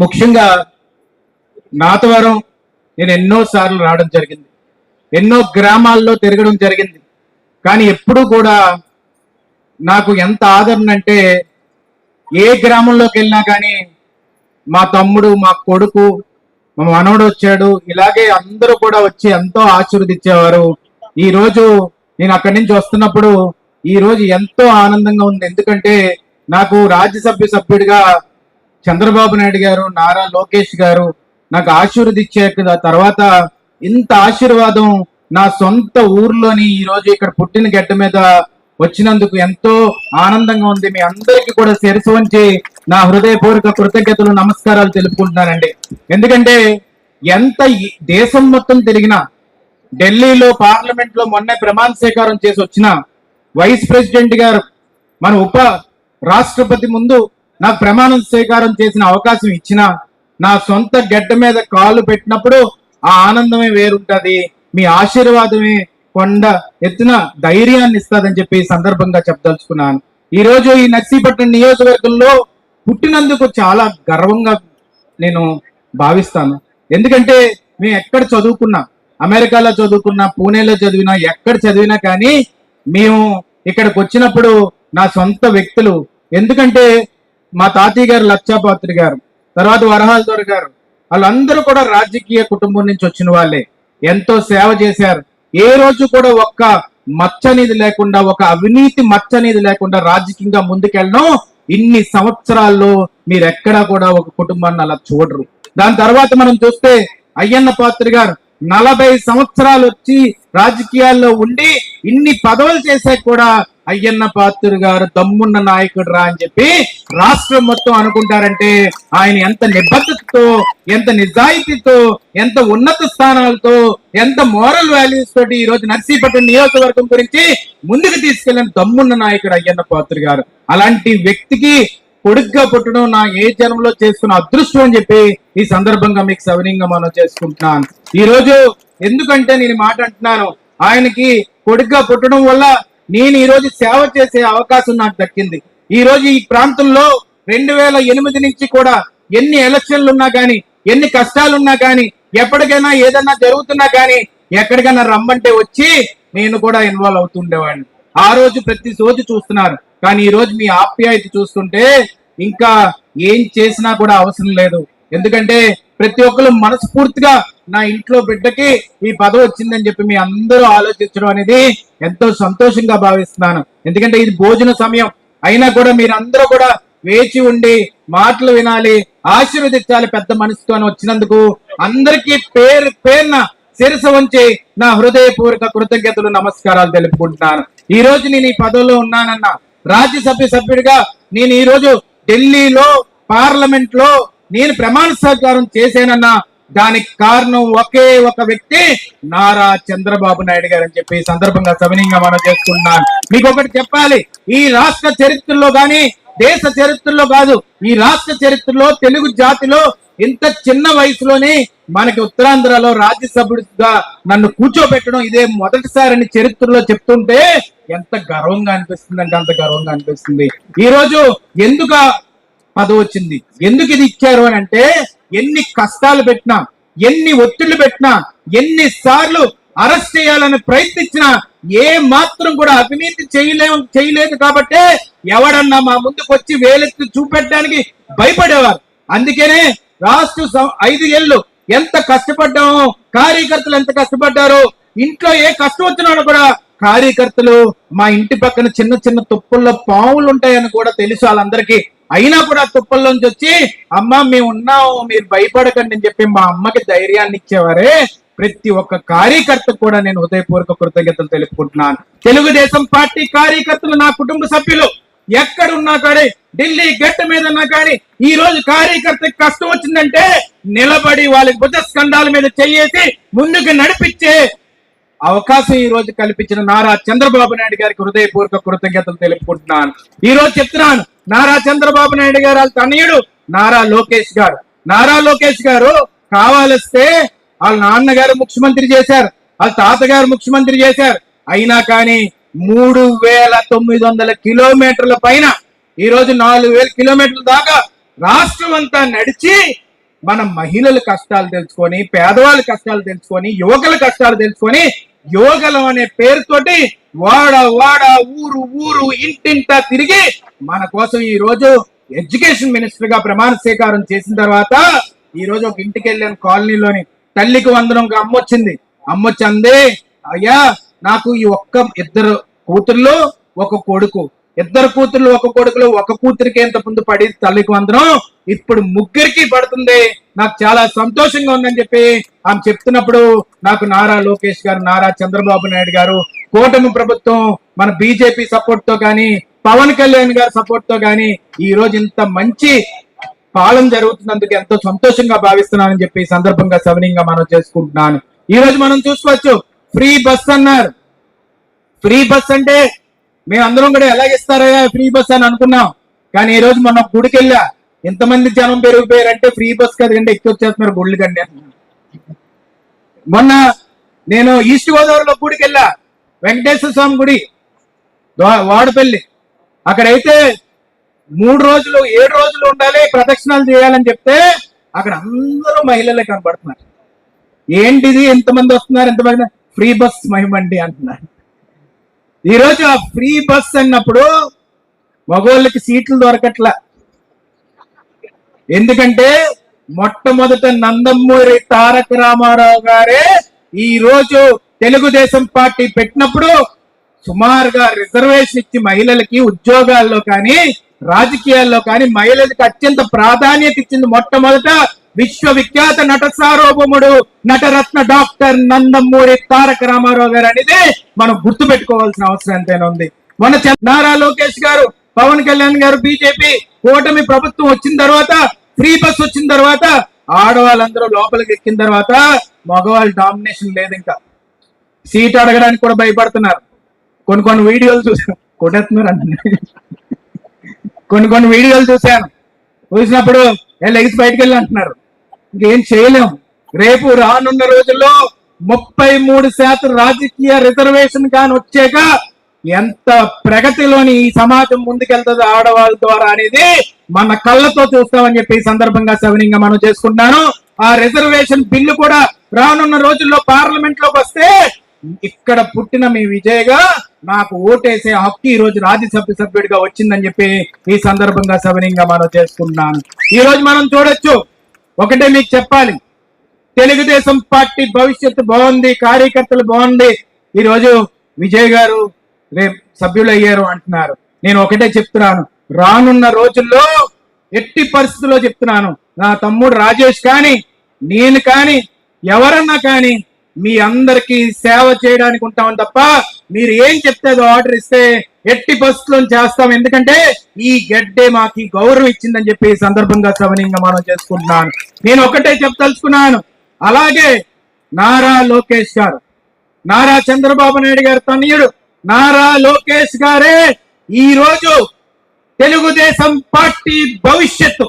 ముఖ్యంగా నాతవరం నేను ఎన్నో సార్లు రావడం జరిగింది, ఎన్నో గ్రామాల్లో తిరగడం జరిగింది. కానీ ఎప్పుడు కూడా నాకు ఎంత ఆదరణ అంటే, ఏ గ్రామంలోకి వెళ్ళినా కానీ మా తమ్ముడు, మా కొడుకు, మా మనవడు వచ్చాడు, ఇలాగే అందరూ కూడా వచ్చి ఎంతో ఆశీర్వదించేవారు. ఈ రోజు నేను అక్కడి నుంచి వస్తున్నప్పుడు ఈ రోజు ఎంతో ఆనందంగా ఉంది. ఎందుకంటే నాకు రాజ్యసభ సభ్యుడిగా చంద్రబాబు నాయుడు గారు, నారా లోకేష్ గారు నాకు ఆశీర్వదించే తర్వాత ఇంత ఆశీర్వాదం నా సొంత ఊర్లోని ఈ రోజు ఇక్కడ పుట్టిన గడ్డ మీద వచ్చినందుకు ఎంతో ఆనందంగా ఉంది. మీ అందరికీ కూడా శిరసు వంచి నా హృదయపూర్వక కృతజ్ఞతలు, నమస్కారాలు తెలుపుకుంటున్నానండి. ఎందుకంటే ఎంత దేశం మొత్తం తిరిగినా, ఢిల్లీలో పార్లమెంట్ లో మొన్న ప్రమాణ స్వీకారం చేసి వచ్చిన వైస్ ప్రెసిడెంట్ గారు మన ఉప రాష్ట్రపతి ముందు నాకు ప్రమాణ స్వీకారం చేసిన అవకాశం ఇచ్చిన, నా సొంత గడ్డ మీద కాళ్ళు పెట్టినప్పుడు ఆ ఆనందమే వేరుంటది. మీ ఆశీర్వాదమే కొండ ఎత్తున ధైర్యాన్ని ఇస్తుందని చెప్పి సందర్భంగా చెప్పదలుచుకున్నాను. ఈ రోజు ఈ నర్సీపట్నం నియోజకవర్గంలో పుట్టినందుకు చాలా గర్వంగా నేను భావిస్తాను. ఎందుకంటే మేము ఎక్కడ చదువుకున్నా, అమెరికాలో చదువుకున్నా, పూణేలో చదివినా, ఎక్కడ చదివినా కానీ మేము ఇక్కడికి వచ్చినప్పుడు నా సొంత వ్యక్తులు, ఎందుకంటే మా తాతయ్య గారు లక్షాపాత్రి గారు, తర్వాత వరహాలదొర గారు, వాళ్ళందరూ కూడా రాజకీయ కుటుంబం నుంచి వచ్చిన వాళ్ళే. ఎంతో సేవ చేశారు. ఏ రోజు కూడా ఒక్క మచ్చ అనేది లేకుండా, ఒక అవినీతి మచ్చ అనేది లేకుండా రాజకీయంగా ముందుకెళ్ళడం ఇన్ని సంవత్సరాల్లో మీరు ఎక్కడా కూడా ఒక కుటుంబాన్ని అలా చూడరు. దాని తర్వాత మనం చూస్తే అయ్యన్న పాత్ర గారు 40 సంవత్సరాలు వచ్చి రాజకీయాల్లో ఉండి ఇన్ని పదవులు చేసే కూడా అయ్యన్న పాత్ర గారు దమ్మున్న నాయకుడు రా అని చెప్పి రాష్ట్రం మొత్తం అనుకుంటారంటే ఆయన ఎంత నిబద్ధతతో, ఎంత నిజాయితీతో, ఎంత ఉన్నత స్థానాలతో, ఎంత మోరల్ వాల్యూస్ తోటి ఈ రోజు నర్సీపట్నం నియోజకవర్గం గురించి ముందుకు తీసుకెళ్లిన దమ్మున్న నాయకుడు అయ్యన్న పాత్ర గారు. అలాంటి వ్యక్తికి కొడుగ్గా పుట్టడం నా ఏ జన్మలో చేసుకున్న అదృష్టం అని చెప్పి ఈ సందర్భంగా మీకు సవినీయంగా మనం చేసుకుంటున్నాను. ఈ రోజు ఎందుకంటే నేను మాట అంటున్నాను, ఆయనకి కొడుగ్గా పుట్టడం వల్ల నేను ఈ రోజు సేవ చేసే అవకాశం నాకు దక్కింది. ఈ రోజు ఈ ప్రాంతంలో 2008 నుంచి కూడా ఎన్ని ఎలక్షన్లు ఉన్నా కానీ, ఎన్ని కష్టాలున్నా కానీ, ఎప్పటికైనా ఏదన్నా జరుగుతున్నా కానీ ఎక్కడికైనా రమ్మంటే వచ్చి నేను కూడా ఇన్వాల్వ్ అవుతుండేవాడిని. ఆ రోజు ప్రతి రోజు చూస్తున్నారు. కానీ ఈ రోజు మీ ఆప్యాయత చూస్తుంటే ఇంకా ఏం చేసినా కూడా అవసరం లేదు. ఎందుకంటే ప్రతి ఒక్కరు మనస్ఫూర్తిగా నా ఇంట్లో బిడ్డకి ఈ పదవి వచ్చిందని చెప్పి మీ అందరూ ఆలోచించడం అనేది ఎంతో సంతోషంగా భావిస్తున్నాను. ఎందుకంటే ఇది భోజన సమయం అయినా కూడా మీరందరూ కూడా వేచి ఉండి మాటలు వినాలి, ఆశీర్వదించాలి పెద్ద మనసుతో వచ్చినందుకు అందరికీ పేరున శిరసు వంచి నా హృదయపూర్వక కృతజ్ఞతలు, నమస్కారాలు తెలుపుకుంటున్నాను. ఈ రోజు నేను ఈ పదవిలో ఉన్నానన్న, రాజ్యసభ సభ్యుడిగా నేను ఈ రోజు ఢిల్లీలో పార్లమెంట్ లో నేను ప్రమాణ స్వీకారం చేశానన్నా దానికి కారణం ఒకే ఒక వ్యక్తి నారా చంద్రబాబు నాయుడు గారు అని చెప్పి ఈ సందర్భంగా సవినీయంగా మనం చేసుకుంటున్నాను. మీకు ఒకటి చెప్పాలి, ఈ రాష్ట్ర చరిత్రలో గాని దేశ చరిత్రలో కాదు, ఈ రాష్ట్ర చరిత్రలో తెలుగు జాతిలో ఇంత చిన్న వయసులోనే మనకి ఉత్తరాంధ్రలో రాజ్యసభ్యుడిగా నన్ను కూర్చోబెట్టడం ఇదే మొదటిసారని చరిత్రలో చెప్తుంటే ఎంత గర్వంగా అనిపిస్తుంది అంటే అంత గర్వంగా అనిపిస్తుంది. ఈ రోజు ఎందుకు పదవి వచ్చింది, ఎందుకు ఇది ఇచ్చారు అని అంటే, ఎన్ని కష్టాలు పెట్టినా, ఎన్ని ఒత్తిళ్లు పెట్టినా, ఎన్ని సార్లు అరెస్ట్ చేయాలని ప్రయత్నించినా ఏ మాత్రం కూడా అవినీతి చేయలేదు కాబట్టి ఎవడన్నా మా ముందుకు వచ్చి వేలెత్తి చూపెట్టడానికి భయపడేవారు. అందుకనే రాష్ట్ర 5 ఏళ్ళు ఎంత కష్టపడ్డామో, కార్యకర్తలు ఎంత కష్టపడ్డారో, ఇంట్లో ఏ కష్టం వచ్చినా కూడా కార్యకర్తలు మా ఇంటి పక్కన చిన్న చిన్న తుప్పల్లో పావులు ఉంటాయని కూడా తెలుసు వాళ్ళందరికీ. అయినా కూడా తుప్పల్లోంచి వచ్చి అమ్మ మేము ఉన్నాము మీరు భయపడకండి అని చెప్పి మా అమ్మకి ధైర్యాన్ని ఇచ్చేవారే. ప్రతి ఒక్క కార్యకర్త కూడా నేను హృదయపూర్వక కృతజ్ఞతలు తెలుపుకుంటున్నాను. తెలుగుదేశం పార్టీ కార్యకర్తలు నా కుటుంబ సభ్యులు ఎక్కడున్నా కానీ, ఢిల్లీ గట్టు మీద ఉన్నా కానీ, ఈ రోజు కార్యకర్తకి కష్టం వచ్చిందంటే నిలబడి వాళ్ళకి భుజస్కంధాల మీద చెయ్యేసి ముందుకు నడిపించే అవకాశం ఈ రోజు కల్పించిన నారా చంద్రబాబు నాయుడు గారికి హృదయపూర్వక కృతజ్ఞతలు తెలుపుకుంటున్నాను. ఈ రోజు చెప్తున్నాను, నారా చంద్రబాబు నాయుడు గారు వాళ్ళ తనయుడు నారా లోకేష్ గారు, నారా లోకేష్ గారు కావాలిస్తే వాళ్ళ నాన్నగారు ముఖ్యమంత్రి చేశారు, వాళ్ళ తాతగారు ముఖ్యమంత్రి చేశారు. అయినా కానీ 3900 కిలోమీటర్ల పైన ఈ రోజు 4000 కిలోమీటర్ల దాకా రాష్ట్రం అంతా నడిచి మన మహిళల కష్టాలు తెలుసుకొని, పేదవాళ్ళ కష్టాలు తెలుసుకొని, యువకుల కష్టాలు తెలుసుకొని, యువకులం అనే పేరుతోటి వాడ వాడ ఊరు ఊరు ఇంటింటా తిరిగి మన కోసం ఈ రోజు ఎడ్యుకేషన్ మినిస్టర్ గా ప్రమాణ స్వీకారం చేసిన తర్వాత ఈ రోజు ఒక ఇంటికి వెళ్ళాను, కాలనీలోని తల్లికి వందనం అమ్మొచ్చింది. అమ్మొచ్చి అందే, అయ్యా నాకు ఈ ఇద్దరు కూతుర్లు ఒక కొడుకు, ఇద్దరు కూతుర్లు ఒక కొడుకులు, ఒక కూతురికి ఎంత ముందు పడి తల్లికి వందనం ఇప్పుడు ముగ్గురికి పడుతుంది, నాకు చాలా సంతోషంగా ఉందని చెప్పి ఆమె చెప్తున్నప్పుడు నాకు నారా లోకేష్ గారు, నారా చంద్రబాబు నాయుడు గారు, కూటమి ప్రభుత్వం మన బీజేపీ సపోర్ట్ తో కానీ, పవన్ కళ్యాణ్ గారి సపోర్ట్ తో కానీ ఈ రోజు ఇంత మంచి పాలన జరుగుతున్నందుకు ఎంతో సంతోషంగా భావిస్తున్నానని చెప్పి ఈ సందర్భంగా సవినీయంగా మనం చేసుకుంటున్నాను. ఈ రోజు మనం చూసుకోవచ్చు, ఫ్రీ బస్ అన్నారు. ఫ్రీ బస్ అంటే మేమందరం కూడా ఎలాగిస్తారయ్యా ఫ్రీ బస్ అని అనుకున్నాం. కానీ ఈ రోజు మనం గుడికి వెళ్ళా, ఎంతమంది జనం పెరిగిపోయారంటే ఫ్రీ బస్ కదండి ఎక్కి వచ్చేస్తున్నారు గుళ్ళు కండి. మొన్న నేను ఈస్ట్ గోదావరిలో గుడికి వెళ్ళా, వెంకటేశ్వర స్వామి గుడి వాడపల్లి. అక్కడైతే 3 రోజులు 7 రోజులు ఉండాలి, ప్రదక్షిణాలు చేయాలని చెప్తే అక్కడ అందరూ మహిళలే కనబడుతున్నారు. ఏంటిది ఎంతమంది వస్తున్నారు, ఎంతమంది, ఫ్రీ బస్ మహిమండి అంటున్నారు. ఈ రోజు ఆ ఫ్రీ బస్ అన్నప్పుడు మగవాళ్ళకి సీట్లు దొరకట్లా. ఎందుకంటే మొట్టమొదట నందమూరి తారక రామారావు గారే ఈ రోజు తెలుగుదేశం పార్టీ పెట్టినప్పుడు సుమారుగా రిజర్వేషన్ ఇచ్చి మహిళలకి ఉద్యోగాల్లో కానీ రాజకీయాల్లో కానీ మహిళలకు అత్యంత ప్రాధాన్యత ఇచ్చింది మొట్టమొదట విశ్వవిఖ్యాత నట సార్వభౌముడు నటరత్న డాక్టర్ నందమూరి తారక రామారావు గారు అనేది మనం గుర్తు పెట్టుకోవాల్సిన అవసరం ఎంతైనా ఉంది. మన నారా లోకేష్ గారు, పవన్ కళ్యాణ్ గారు, బీజేపీ కూటమి ప్రభుత్వం వచ్చిన తర్వాత, ఫ్రీ బస్ వచ్చిన తర్వాత ఆడవాళ్ళందరూ లోపలికి ఎక్కిన తర్వాత మగవాళ్ళ డామినేషన్ లేదు. ఇంకా సీట్ అడగడానికి కూడా భయపడుతున్నారు. కొన్ని వీడియోలు చూసాను, కొట్టేస్తున్నారు అంటే కొన్ని వీడియోలు చూసినప్పుడు లెగిసి బయటకు వెళ్ళి అంటున్నారు. ఇంకేం చేయలేము. రేపు రానున్న రోజుల్లో 33% రాజకీయ రిజర్వేషన్ కానీ వచ్చాక ఎంత ప్రగతిలోని ఈ సమాజం ముందుకెళ్తుంది ఆడవాళ్ళ ద్వారా అనేది మన కళ్ళతో చూస్తామని చెప్పి ఈ సందర్భంగా సవినీయంగా మనం చేసుకుంటున్నాను. ఆ రిజర్వేషన్ బిల్లు కూడా రానున్న రోజుల్లో పార్లమెంట్ లోకి వస్తే ఇక్కడ పుట్టిన మీ విజయ్గా నాకు ఓటేసే హక్కు ఈ రోజు రాజ్యసభ సభ్యుడిగా వచ్చిందని చెప్పి ఈ సందర్భంగా సవినీయంగా మనం చేసుకుంటున్నాను. ఈ రోజు మనం చూడొచ్చు, ఒకటే మీకు చెప్పాలి, తెలుగుదేశం పార్టీ భవిష్యత్తు బాగుంది, కార్యకర్తలు బాగుంది. ఈ రోజు విజయ్ గారు రేపు సభ్యులు అయ్యారు అంటున్నారు. నేను ఒకటే చెప్తున్నాను, రానున్న రోజుల్లో ఎట్టి పరిస్థితుల్లో చెప్తున్నాను, నా తమ్ముడు రాజేష్ కానీ నేను కానీ ఎవరన్నా కానీ మీ అందరికీ సేవ చేయడానికి ఉంటామని తప్ప మీరు ఏం చెప్తే ఆర్డర్ ఇస్తే ఎట్టి పరిస్థితుల్లో చేస్తాం. ఎందుకంటే ఈ గడ్డే మాకు గౌరవం ఇచ్చిందని చెప్పి ఈ సందర్భంగా సవినీయంగా మనం చేసుకుంటున్నాను. నేను ఒకటే చెప్పదలుచుకున్నాను, అలాగే నారా లోకేష్ గారు, నారా చంద్రబాబు నాయుడు గారు తనయుడు నారా లోకేష్ గారే ఈ రోజు తెలుగుదేశం పార్టీ భవిష్యత్తు,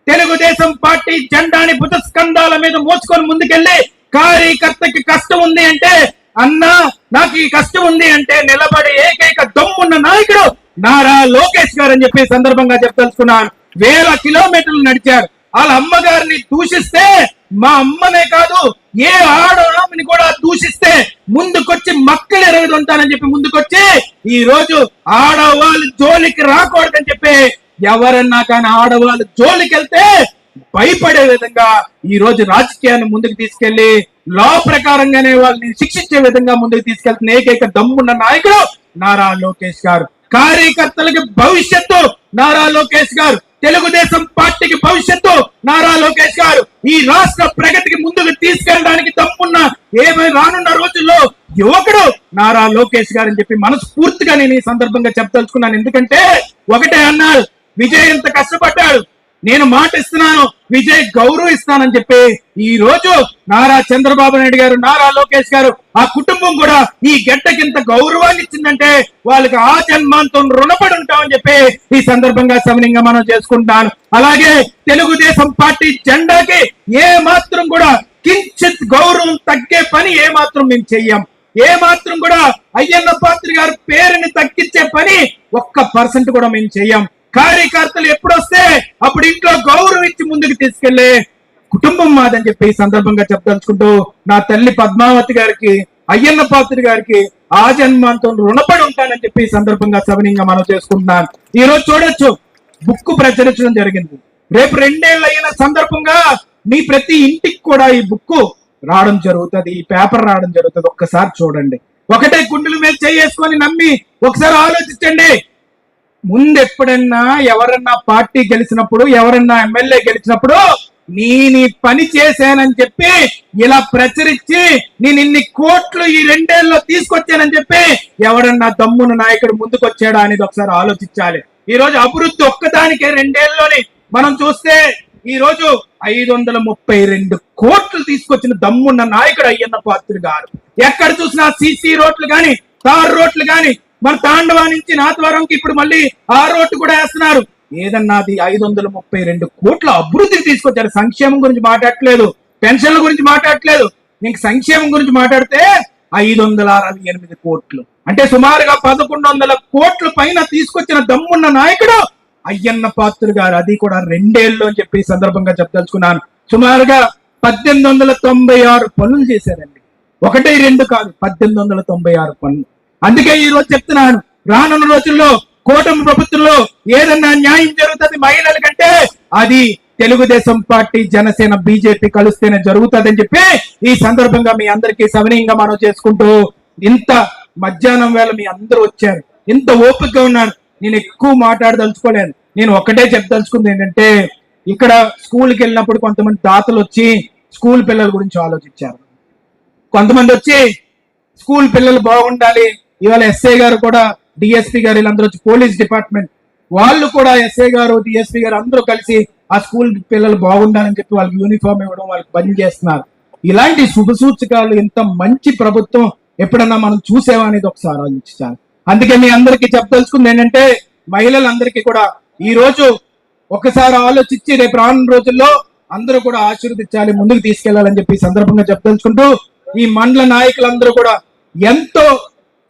తెలుగుదేశం పార్టీ జెండాని భుజస్కంధాల మీద మోసుకొని ముందుకెళ్ళి కార్యకర్తకి కష్టం ఉంది అంటే, అన్నా నాకు ఈ కష్టం ఉంది అంటే నిలబడి ఏకైక దమ్మున్న నాయకుడు నారా లోకేష్ గారు అని చెప్పి సందర్భంగా చెప్పదలుచుకున్నాను. 1000 కిలోమీటర్లు నడిచారు. వాళ్ళ అమ్మగారిని దూషిస్తే, మా అమ్మనే కాదు ఏ ఆడవాళ్ళని కూడా దూషిస్తే ముందుకొచ్చి మక్కలు ఎరగదుంటానని చెప్పి ముందుకొచ్చి ఈ రోజు ఆడవాళ్ళు జోలికి రాకూడదని చెప్పి, ఎవరన్నా కానీ ఆడవాళ్ళు జోలికి వెళ్తే భయపడే విధంగా ఈ రోజు రాజకీయాన్ని ముందుకు తీసుకెళ్లి లా ప్రకారంగానే వాళ్ళని శిక్షించే విధంగా ముందుకు తీసుకెళ్తున్న ఏకైక దమ్మున్న నాయకుడు నారా లోకేష్ గారు. కార్యకర్తలకి భవిష్యత్తు నారా లోకేష్ గారు, తెలుగుదేశం పార్టీకి భవిష్యత్తు నారా లోకేష్ గారు. ఈ రాష్ట్ర ప్రగతికి ముందుకు తీసుకెళ్ళడానికి దమ్మున్న ఏమై రానున్న రోజుల్లో యువకుడు నారా లోకేష్ గారు అని చెప్పి మనస్ఫూర్తిగా నేను ఈ సందర్భంగా చెప్పదలుచుకున్నాను. ఎందుకంటే ఒకటే అన్నారు, విజయ్ ఎంత కష్టపడ్డాడు, నేను మాట ఇస్తున్నాను, విజయ్ గౌరవం ఇస్తానని చెప్పి ఈ రోజు నారా చంద్రబాబు నాయుడు గారు, నారా లోకేష్ గారు, ఆ కుటుంబం కూడా ఈ గడ్డకింత గౌరవాన్ని ఇచ్చిందంటే వాళ్ళకి ఆ జన్మాంతం రుణపడి ఉంటామని చెప్పి ఈ సందర్భంగా సవినీయంగా మనం చేసుకుంటాను. అలాగే తెలుగుదేశం పార్టీ జెండాకి ఏ మాత్రం కూడా కించిత్ గౌరవం తగ్గే పని ఏ మాత్రం మేము చెయ్యం. ఏ మాత్రం కూడా అయ్యన్న పాత్ర గారి పేరుని తగ్గించే పని 1% కూడా మేము చెయ్యం. కార్యకర్తలు ఎప్పుడొస్తే అప్పుడు ఇంట్లో గౌరవం ఇచ్చి ముందుకు తీసుకెళ్లే కుటుంబం మాదని చెప్పి ఈ సందర్భంగా చెప్పదలుచుకుంటూ, నా తల్లి పద్మావతి గారికి, అయ్యన్న పాత్ర గారికి ఆ జన్మాంతం రుణపడి ఉంటానని చెప్పి ఈ సందర్భంగా సవినీయంగా మనం చేసుకుంటున్నాను. ఈ రోజు చూడొచ్చు, బుక్ ప్రచురించడం జరిగింది. రేపు 2 ఏళ్ళు అయిన సందర్భంగా మీ ప్రతి ఇంటికి కూడా ఈ బుక్ రావడం జరుగుతుంది, ఈ పేపర్ రావడం జరుగుతుంది. ఒక్కసారి చూడండి, ఒకటే గుండెల మీద చేసుకొని నమ్మి ఒకసారి ఆలోచించండి. ముందు ఎప్పుడన్నా ఎవరన్నా పార్టీ గెలిచినప్పుడు, ఎవరన్నా ఎమ్మెల్యే గెలిచినప్పుడు నేను పని చేశానని చెప్పి ఇలా ప్రచురించి నేను ఇన్ని కోట్లు ఈ 2 ఏళ్ళలో తీసుకొచ్చానని చెప్పి ఎవరన్నా దమ్మున నాయకుడు ముందుకు వచ్చాడా అనేది ఒకసారి ఆలోచించాలి. ఈ రోజు అభివృద్ధి ఒక్కదానికే 2 ఏళ్ళలోని మనం చూస్తే ఈ రోజు 532 కోట్లు తీసుకొచ్చిన దమ్మున్న నాయకుడు అయ్యన్న పాత్రుడు గారు. ఎక్కడ చూసినా సీసీ రోడ్లు గాని, తార్ రోడ్లు గాని, మన తాండవా నుంచి నాతవరంకి ఇప్పుడు మళ్ళీ ఆ రోడ్డు కూడా వేస్తున్నారు. ఏదన్నాది 532 కోట్ల అభివృద్ధికి తీసుకొచ్చారు. సంక్షేమం గురించి మాట్లాడట్లేదు, పెన్షన్ల గురించి మాట్లాడట్లేదు. ఇంక సంక్షేమం గురించి మాట్లాడితే 568 కోట్లు అంటే సుమారుగా 1100 కోట్ల పైన తీసుకొచ్చిన దమ్మున్న నాయకుడు అయ్యన్న పాత్రుడు గారు. అది కూడా 2 ఏళ్ళు అని చెప్పి ఈ సందర్భంగా చెప్పదలుచుకున్నాను. సుమారుగా 1896 పనులు చేశారండి. 1, 2 కాదు, 1896 పనులు. అందుకే ఈ రోజు చెప్తున్నాను, రానున్న రోజుల్లో కూటమి ప్రభుత్వంలో ఏదన్నా న్యాయం జరుగుతుంది మహిళల కంటే అది తెలుగుదేశం పార్టీ, జనసేన, బీజేపీ కలిస్తేనే జరుగుతుంది అని చెప్పి ఈ సందర్భంగా మీ అందరికీ సవినీయంగా మనం చేసుకుంటూ, ఇంత మధ్యాహ్నం వేళ మీ అందరూ వచ్చారు, ఇంత ఓపికగా ఉన్నారు. నేను ఎక్కువ మాట్లాడదలుచుకోలేదు. నేను ఒకటే చెప్పదలుచుకుంది ఏంటంటే, ఇక్కడ స్కూల్కి వెళ్ళినప్పుడు కొంతమంది తాతలు వచ్చి స్కూల్ పిల్లల గురించి ఆలోచించారు. కొంతమంది వచ్చి స్కూల్ పిల్లలు బాగుండాలి, ఇవాళ ఎస్ఐ గారు కూడా, డిఎస్పీ గారు, వీళ్ళందరూ వచ్చి పోలీస్ డిపార్ట్మెంట్ వాళ్ళు కూడా, ఎస్ఐ గారు, డిఎస్పీ గారు అందరూ కలిసి ఆ స్కూల్ పిల్లలు బాగుండాలని చెప్పి వాళ్ళకి యూనిఫామ్ ఇవ్వడం, వాళ్ళకి పని చేస్తున్నారు. ఇలాంటి శుభ సూచకాలు ఇంత మంచి ప్రభుత్వం ఎప్పుడన్నా మనం చూసేవనేది ఒకసారి ఆలోచించాలి. అందుకే మీ అందరికీ చెప్పదలుచుకుంది ఏంటంటే, మహిళలందరికీ కూడా ఈ రోజు ఒకసారి ఆలోచించి రేపు రానున్న రోజుల్లో అందరూ కూడా ఆశీర్వదించాలి, ముందుకు తీసుకెళ్లాలని చెప్పి సందర్భంగా చెప్పదలుచుకుంటూ, ఈ మండల నాయకులందరూ కూడా ఎంతో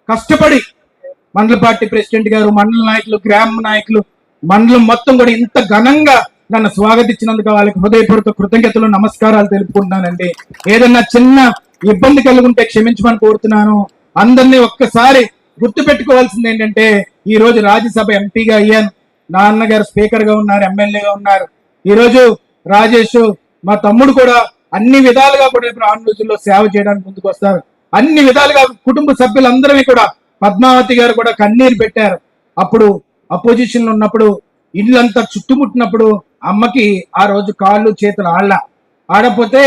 కష్టపడి, మండల పార్టీ ప్రెసిడెంట్ గారు, మండల నాయకులు, గ్రామ నాయకులు, మండలం మొత్తం కూడా ఇంత ఘనంగా నన్ను స్వాగతించినందుకు వాళ్ళకి హృదయపూర్వక కృతజ్ఞతలు, నమస్కారాలు తెలుపుకుంటున్నానండి. ఏదన్నా చిన్న ఇబ్బంది కలుగుంటే క్షమించమని కోరుతున్నాను. అందరినీ ఒక్కసారి గుర్తు పెట్టుకోవాల్సింది ఏంటంటే, ఈ రోజు రాజ్యసభ ఎంపీగా అయ్యాను, నాన్నగారు స్పీకర్ గా ఉన్నారు, ఎమ్మెల్యేగా ఉన్నారు. ఈ రోజు రాజేష్ మా తమ్ముడు కూడా అన్ని విధాలుగా కూడా ఇప్పుడు ఆ రోజుల్లో సేవ చేయడానికి ముందుకు వస్తారు. అన్ని విధాలుగా కుటుంబ సభ్యులందరినీ కూడా, పద్మావతి గారు కూడా కన్నీరు పెట్టారు. అప్పుడు అపోజిషన్ లో ఉన్నప్పుడు, ఇల్లంతా చుట్టుముట్టినప్పుడు అమ్మకి ఆ రోజు కాళ్ళు చేతులు ఆడపోతే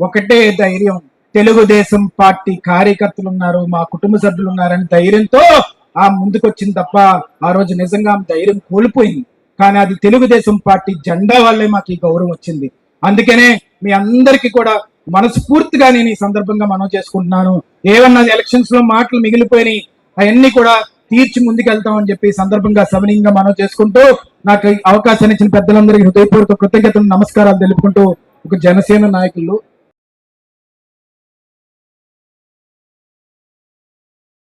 ఒకటే ధైర్యం, తెలుగుదేశం పార్టీ కార్యకర్తలు ఉన్నారు, మా కుటుంబ సభ్యులు ఉన్నారని ధైర్యంతో ఆ ముందుకొచ్చింది తప్ప ఆ రోజు నిజంగా ధైర్యం కోల్పోయింది. కానీ అది తెలుగుదేశం పార్టీ జెండా వల్లే మాకు ఈ గౌరవం వచ్చింది. అందుకనే మీ అందరికీ కూడా మనస్ఫూర్తిగా నేను ఈ సందర్భంగా మనం చేసుకుంటున్నాను. ఏమన్నా ఎలక్షన్స్ లో మాటలు మిగిలిపోయినాయి, అవన్నీ కూడా తీర్చి ముందుకెళ్తామని చెప్పి ఈ సందర్భంగా సవినీయంగా మనం చేసుకుంటూ, నాకు ఈ అవకాశాన్ని ఇచ్చిన పెద్దలందరికీ హృదయపూర్వక కృతజ్ఞతలు, నమస్కారాలు తెలుపుకుంటూ, ఒక జనసేన నాయకులు